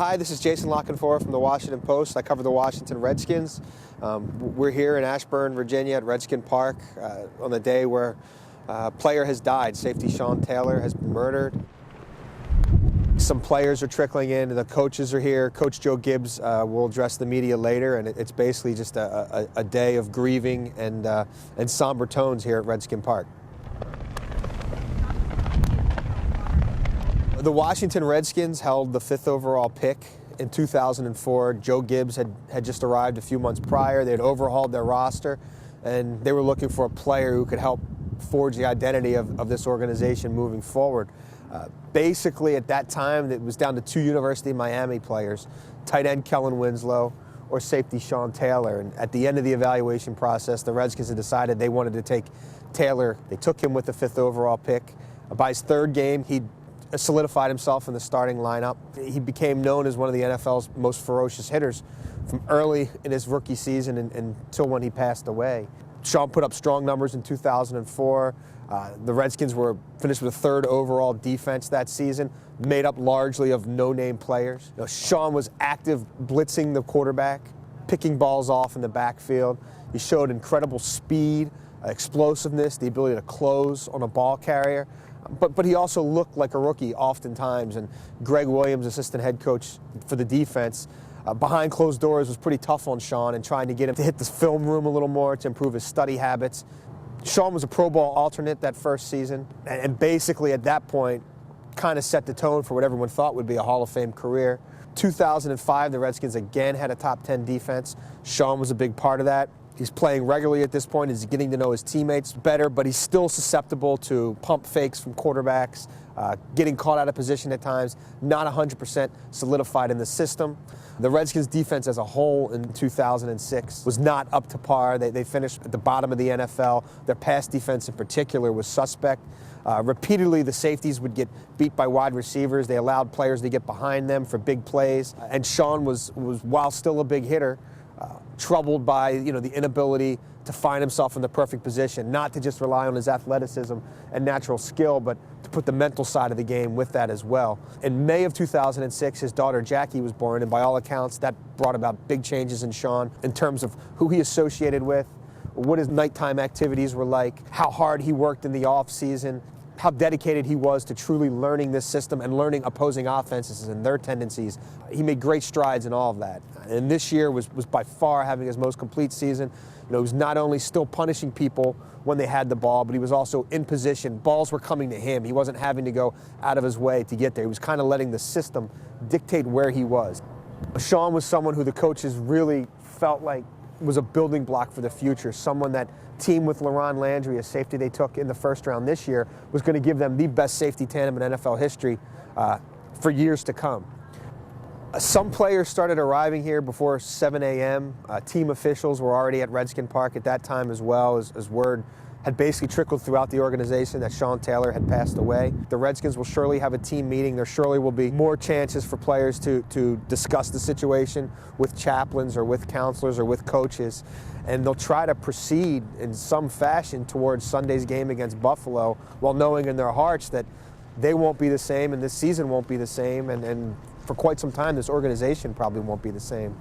Hi, this is Jason Canfora from the Washington Post. I cover the Washington Redskins. We're here in Ashburn, Virginia at Redskin Park on the day where a player has died. Safety Sean Taylor has been murdered. Some players are trickling in, and the coaches are here. Coach Joe Gibbs will address the media later, and it's basically just a day of grieving and somber tones here at Redskin Park. The Washington Redskins held the 5th overall pick in 2004. Joe Gibbs had just arrived a few months prior. They had overhauled their roster, and they were looking for a player who could help forge the identity of this organization moving forward. Basically, at that time, it was down to 2 University of Miami players, tight end Kellen Winslow or safety Sean Taylor. And at the end of the evaluation process, the Redskins had decided they wanted to take Taylor. They took him with the 5th overall pick. By his 3rd game, he solidified himself in the starting lineup. He became known as one of the NFL's most ferocious hitters from early in his rookie season until when he passed away. Sean put up strong numbers in 2004. The Redskins were finished with a 3rd overall defense that season, made up largely of no-name players. Sean was active blitzing the quarterback, picking balls off in the backfield. He showed incredible speed, explosiveness, the ability to close on a ball carrier. But he also looked like a rookie oftentimes, and Greg Williams, assistant head coach for the defense, behind closed doors was pretty tough on Sean and trying to get him to hit the film room a little more to improve his study habits. Sean was a Pro Bowl alternate that first season, and basically at that point kind of set the tone for what everyone thought would be a Hall of Fame career. 2005, the Redskins again had a top 10 defense. Sean was a big part of that. He's playing regularly at this point. He's getting to know his teammates better, but he's still susceptible to pump fakes from quarterbacks, getting caught out of position at times, not 100% solidified in the system. The Redskins' defense as a whole in 2006 was not up to par. They finished at the bottom of the NFL. Their pass defense in particular was suspect. Repeatedly, the safeties would get beat by wide receivers. They allowed players to get behind them for big plays. And Sean was while still a big hitter, troubled by the inability to find himself in the perfect position, not to just rely on his athleticism and natural skill, but to put the mental side of the game with that as well. In May of 2006, his daughter Jackie was born, and by all accounts, that brought about big changes in Sean in terms of who he associated with, what his nighttime activities were like, how hard he worked in the off season, how dedicated he was to truly learning this system and learning opposing offenses and their tendencies. He made great strides in all of that. And this year was by far having his most complete season. He was not only still punishing people when they had the ball, but he was also in position. Balls were coming to him. He wasn't having to go out of his way to get there. He was kind of letting the system dictate where he was. Sean was someone who the coaches really felt like was a building block for the future, someone that team with LaRon Landry, a safety they took in the 1st round this year, was going to give them the best safety tandem in NFL history for years to come. Some players started arriving here before 7 a.m. Team officials were already at Redskin Park at that time as well, as word had basically trickled throughout the organization that Sean Taylor had passed away. The Redskins will surely have a team meeting. There surely will be more chances for players to discuss the situation with chaplains or with counselors or with coaches, and they'll try to proceed in some fashion towards Sunday's game against Buffalo while knowing in their hearts that they won't be the same and this season won't be the same, and for quite some time this organization probably won't be the same.